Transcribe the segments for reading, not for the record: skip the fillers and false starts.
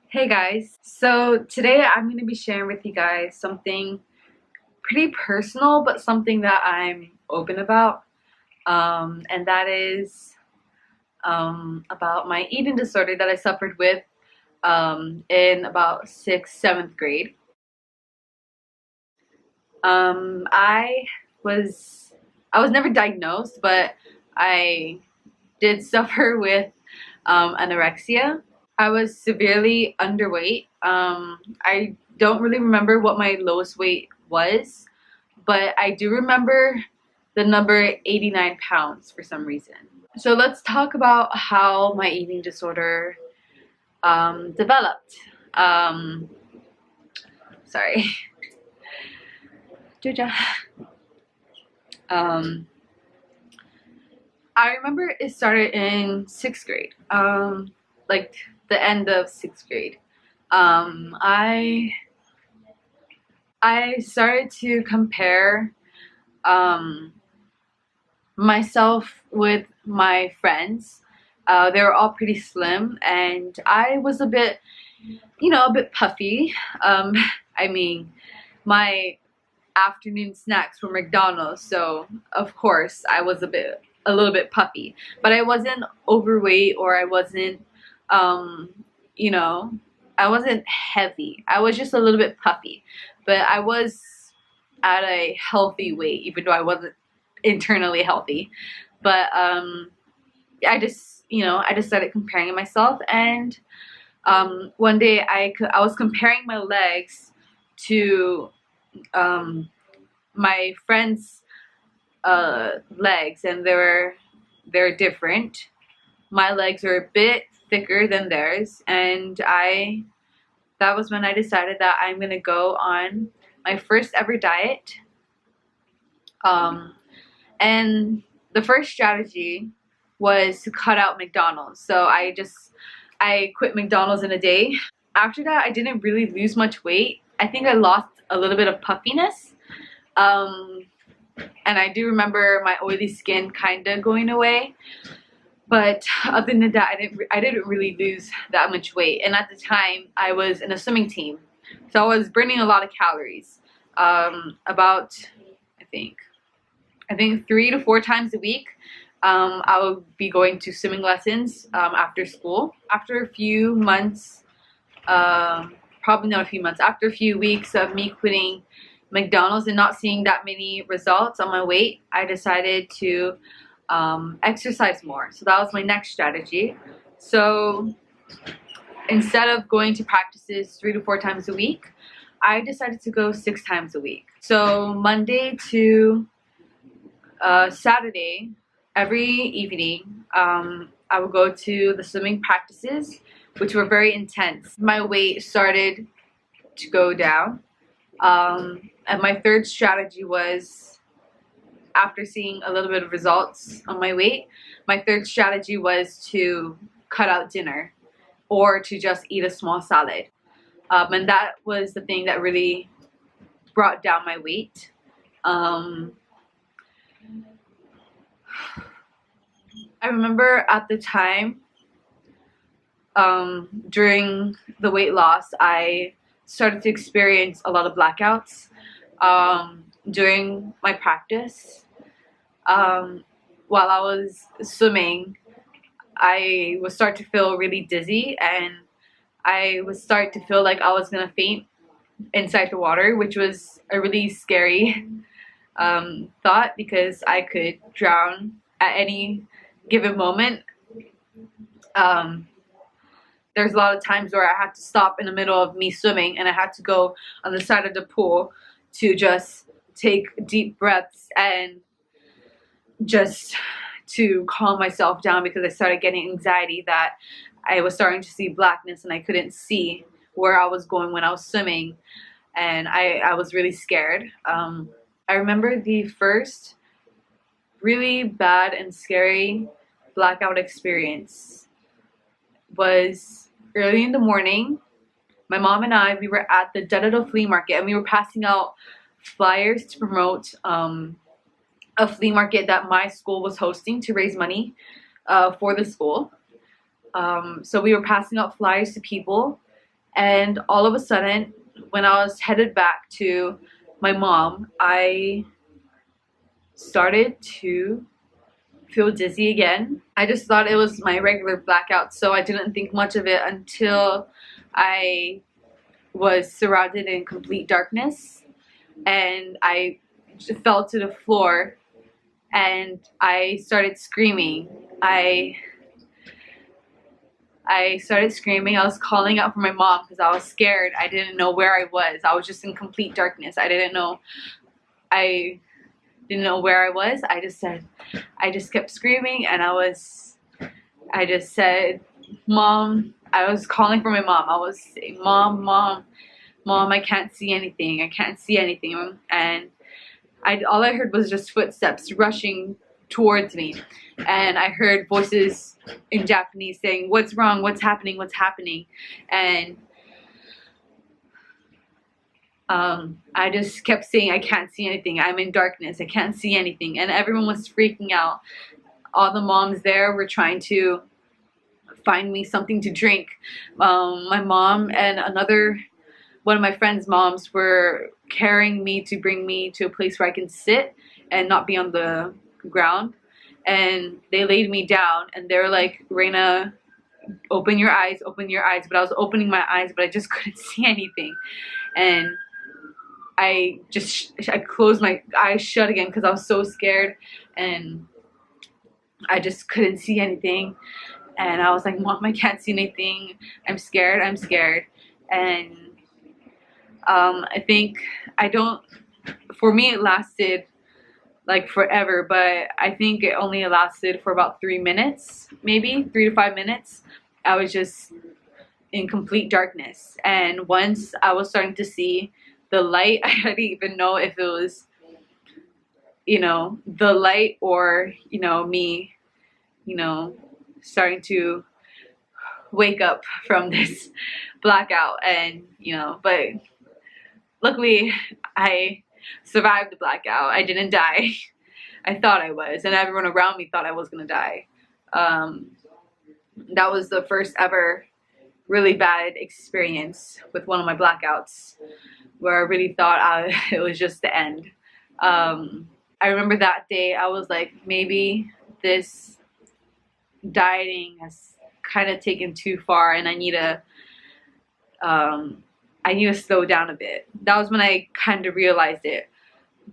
Hey guys, so today I'm going to be sharing with you guys something pretty personal, but something that I'm open about, and that is about my eating disorder that I suffered with in about 6th, 7th grade. I was I was never diagnosed, but I did suffer with anorexia. I was severely underweight. I don't really remember what my lowest weight was, but I do remember the number 89 pounds for some reason. So let's talk about how my eating disorder developed. Um, sorry. Juja. Um, I remember it started in 6th grade, like the end of 6th grade. Um, I I started to compare um, myself with my friends. They were all pretty slim, and I was a bit, a bit puffy. Um, I mean, my afternoon snacks were McDonald's, so of course I was a little bit puffy. But I wasn't overweight, or I wasn't, um, you know, I wasn't heavy. I was just a little bit puffy, but I was at a healthy weight, even though I wasn't internally healthy. But I just started comparing myself, and one day I was comparing my legs to my friends' legs, and they're different. My legs are a bit thicker than theirs, and that was when I decided that I'm gonna go on my first ever diet. Um, and the first strategy was to cut out McDonald's. So I quit McDonald's in a day. After that, I didn't really lose much weight. I think I lost a little bit of puffiness. Um, and I do remember my oily skin kind of going away. But other than that, I didn't really lose that much weight. And at the time, I was in a swimming team, so I was burning a lot of calories. About I think 3 to 4 times a week. I would be going to swimming lessons after school. After a few months, probably not a few months, after a few weeks of me quitting McDonald's and not seeing that many results on my weight, I decided to exercise more. So that was my next strategy. So instead of going to practices 3 to 4 times a week, I decided to go 6 times a week. So Monday to Saturday, every evening, I would go to the swimming practices, which were very intense. My weight started to go down. And my third strategy was, after seeing a little bit of results on my weight, my third strategy was to cut out dinner or to just eat a small salad. And that was the thing that really brought down my weight. I remember at the time, during the weight loss, I started to experience a lot of blackouts during my practice. While I was swimming, I would start to feel really dizzy, and I would start to feel like I was gonna faint inside the water, which was a really scary thought, because I could drown at any given moment. There's a lot of times where I had to stop in the middle of me swimming, and I had to go on the side of the pool to just take deep breaths and just to calm myself down, because I started getting anxiety that I was starting to see blackness and I couldn't see where I was going when I was swimming, and I was really scared. I remember the first really bad and scary blackout experience was early in the morning. My mom and I, we were at the Dedado flea market, and we were passing out flyers to promote a flea market that my school was hosting to raise money for the school. So we were passing out flyers to people, and all of a sudden, when I was headed back to my mom, I started to feel dizzy again. I just thought it was my regular blackout, so I didn't think much of it until I was surrounded in complete darkness, and I fell to the floor and I started screaming. I started screaming. I was calling out for my mom because I was scared. I didn't know where I was. I was just in complete darkness. I didn't know where I was. I just kept screaming, and I just said, Mom. I was calling for my mom. I was saying, Mom, Mom, Mom, I can't see anything. I can't see anything. And all I heard was just footsteps rushing towards me. And I heard voices in Japanese saying, what's wrong? What's happening? What's happening? And I just kept saying, I can't see anything. I'm in darkness. I can't see anything. And everyone was freaking out. All the moms there were trying to find me something to drink. My mom and one of my friend's moms were carrying me to bring me to a place where I can sit and not be on the ground. And they laid me down, and they were like, Reina, open your eyes, open your eyes. But I was opening my eyes, but I just couldn't see anything. And I closed my eyes shut again because I was so scared, and I just couldn't see anything. And I was like, Mom, I can't see anything. I'm scared. I'm scared. And for me, it lasted like forever, but I think it only lasted for about 3 minutes, maybe 3 to 5 minutes. I was just in complete darkness. And once I was starting to see the light, I didn't even know if it was, the light or, me, starting to wake up from this blackout. And but luckily I survived the blackout. I didn't die. I thought I was, and everyone around me thought I was gonna die. That was the first ever really bad experience with one of my blackouts, where I really thought it was just the end. I remember that day I was like, maybe this dieting has kind of taken too far, and I need to slow down a bit. That was when I kind of realized it.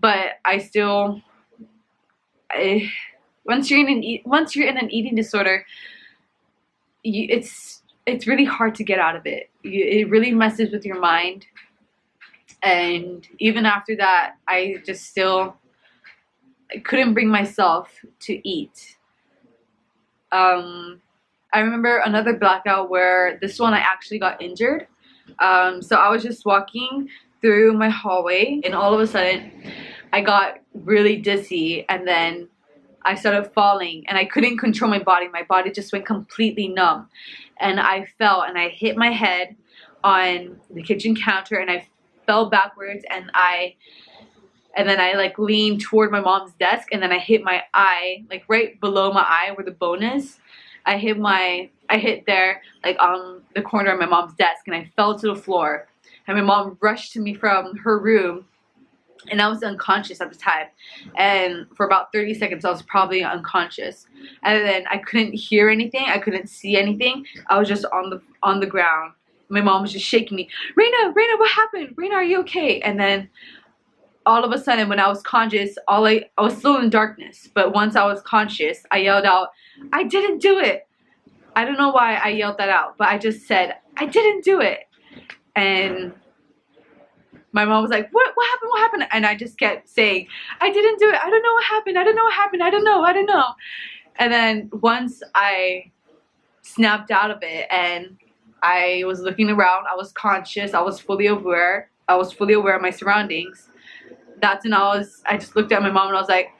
But once you're in an eating disorder, it's really hard to get out of it. It really messes with your mind. And even after that, I couldn't bring myself to eat. I remember another blackout where this one I actually got injured. So I was just walking through my hallway, and all of a sudden I got really dizzy, and then I started falling, and I couldn't control my body. My body just went completely numb, and I fell, and I hit my head on the kitchen counter, and I fell backwards, and then I like leaned toward my mom's desk, and then I hit my eye, like right below my eye where the bone is. I hit there, like on the corner of my mom's desk, and I fell to the floor. And my mom rushed to me from her room, and I was unconscious at the time. And for about 30 seconds, I was probably unconscious. And then I couldn't hear anything. I couldn't see anything. I was just on the ground. My mom was just shaking me. Reina, what happened? Reina, are you okay? And then all of a sudden, when I was conscious, I was still in darkness. But once I was conscious, I yelled out, I didn't do it. I don't know why I yelled that out, but I just said, I didn't do it. And my mom was like, what happened? What happened? And I just kept saying, I didn't do it. I don't know what happened. I don't know what happened. I don't know. And then once I snapped out of it and I was looking around, I was conscious, I was fully aware of my surroundings. That's when I just looked at my mom, and I was like,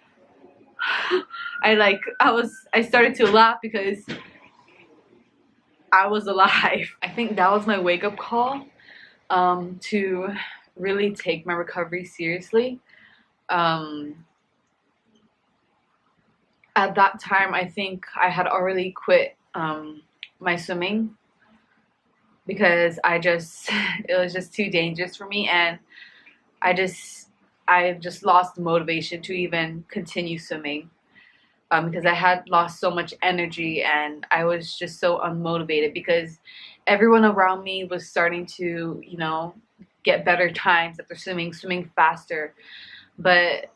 I started to laugh because I was alive. I think that was my wake-up call to really take my recovery seriously. At that time, I think I had already quit my swimming because it was just too dangerous for me, and I just lost the motivation to even continue swimming. Because I had lost so much energy and I was just so unmotivated because everyone around me was starting to, get better times after swimming faster. But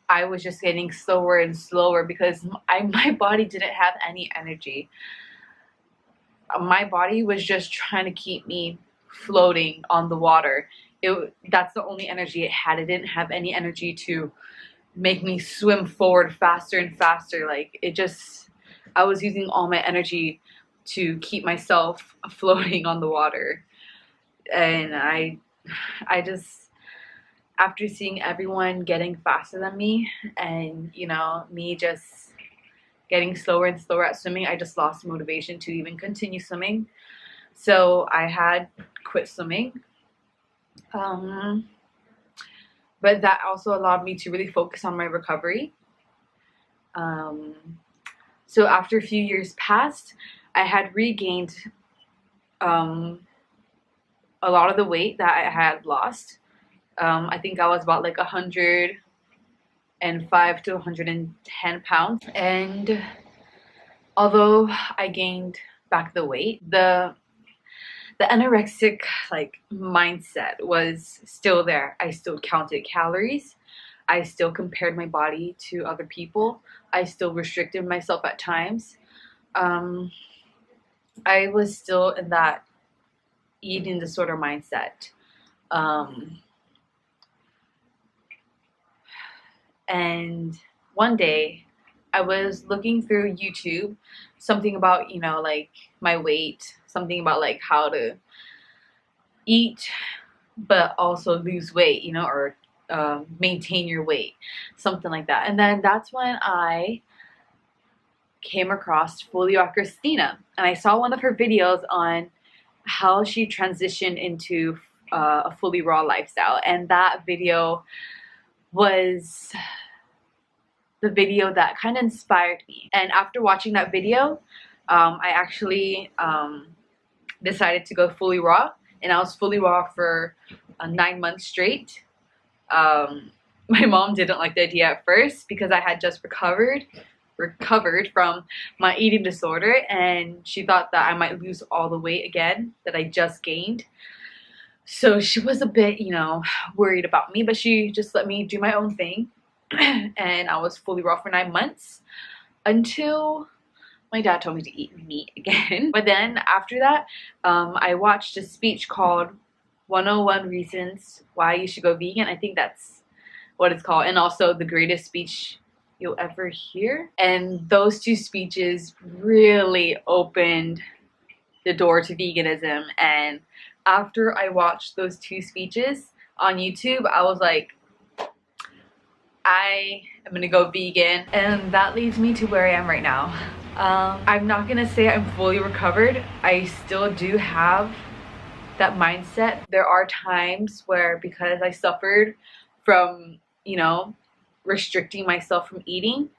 I was just getting slower and slower because my body didn't have any energy. My body was just trying to keep me floating on the water. That's the only energy it had. It didn't have any energy to make me swim forward faster and faster. Like I was using all my energy to keep myself floating on the water. And I just, after seeing everyone getting faster than me and, me just getting slower and slower at swimming, I just lost motivation to even continue swimming. So I had quit swimming. But that also allowed me to really focus on my recovery. So after a few years passed, I had regained a lot of the weight that I had lost. I think I was about like 105 to 110 pounds. And although I gained back the weight, the anorexic mindset was still there. I still counted calories. I still compared my body to other people. I still restricted myself at times. I was still in that eating disorder mindset. And one day I was looking through YouTube, something about, my weight, something about how to eat but also lose weight, or maintain your weight, something like that. And then that's when I came across FullyRaw Kristina, and I saw one of her videos on how she transitioned into a fully raw lifestyle. And that video was the video that kind of inspired me. And after watching that video, I actually decided to go fully raw, and I was fully raw for 9 months straight. My mom didn't like the idea at first because I had just recovered from my eating disorder, and she thought that I might lose all the weight again that I just gained. So she was a bit, worried about me, but she just let me do my own thing. And I was fully raw for 9 months until my dad told me to eat meat again. But then after that, I watched a speech called 101 Reasons Why You Should Go Vegan. I think that's what it's called. And also The Greatest Speech You'll Ever Hear. And those two speeches really opened the door to veganism. And after I watched those two speeches on YouTube, I was like, I am gonna go vegan. And that leads me to where I am right now. I'm not gonna say I'm fully recovered. I still do have that mindset. There are times where, because I suffered from, restricting myself from eating,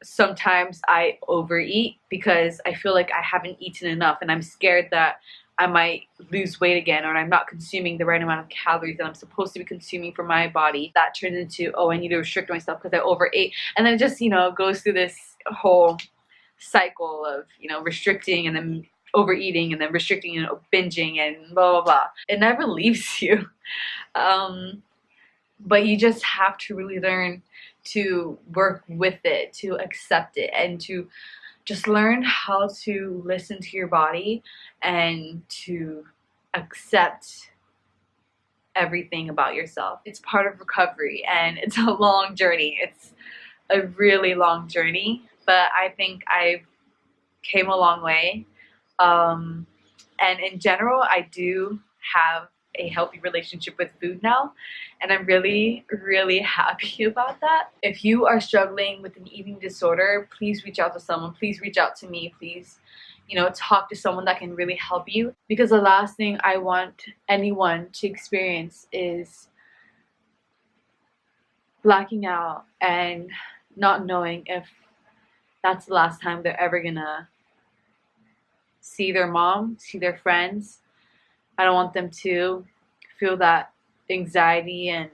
sometimes I overeat because I feel like I haven't eaten enough, and I'm scared that I might lose weight again, or I'm not consuming the right amount of calories that I'm supposed to be consuming for my body. That turns into, oh, I need to restrict myself because I overate. And then it just, goes through this whole cycle of, restricting and then overeating and then restricting and binging and blah, blah, blah. It never leaves you. But you just have to really learn to work with it, to accept it, and to just learn how to listen to your body and to accept everything about yourself. It's part of recovery, and it's a long journey. It's a really long journey, but I think I've came a long way. And in general, I do have a healthy relationship with food now, and I'm really, really happy about that. If you are struggling with an eating disorder, please reach out to someone. Please reach out to me. Please, talk to someone that can really help you, because the last thing I want anyone to experience is blacking out and not knowing if that's the last time they're ever gonna see their mom, see their friends. I don't want them to feel that anxiety and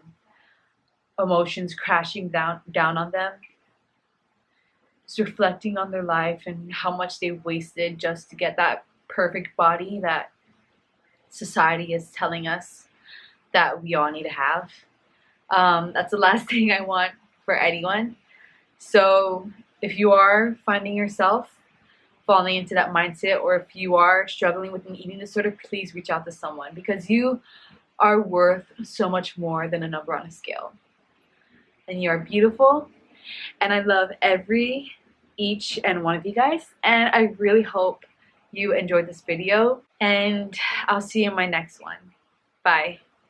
emotions crashing down on them. Just reflecting on their life and how much they wasted just to get that perfect body that society is telling us that we all need to have. That's the last thing I want for anyone. So if you are finding yourself falling into that mindset, or if you are struggling with an eating disorder, please reach out to someone, because you are worth so much more than a number on a scale. And you are beautiful, and I love each and one of you guys, and I really hope you enjoyed this video, and I'll see you in my next one. Bye.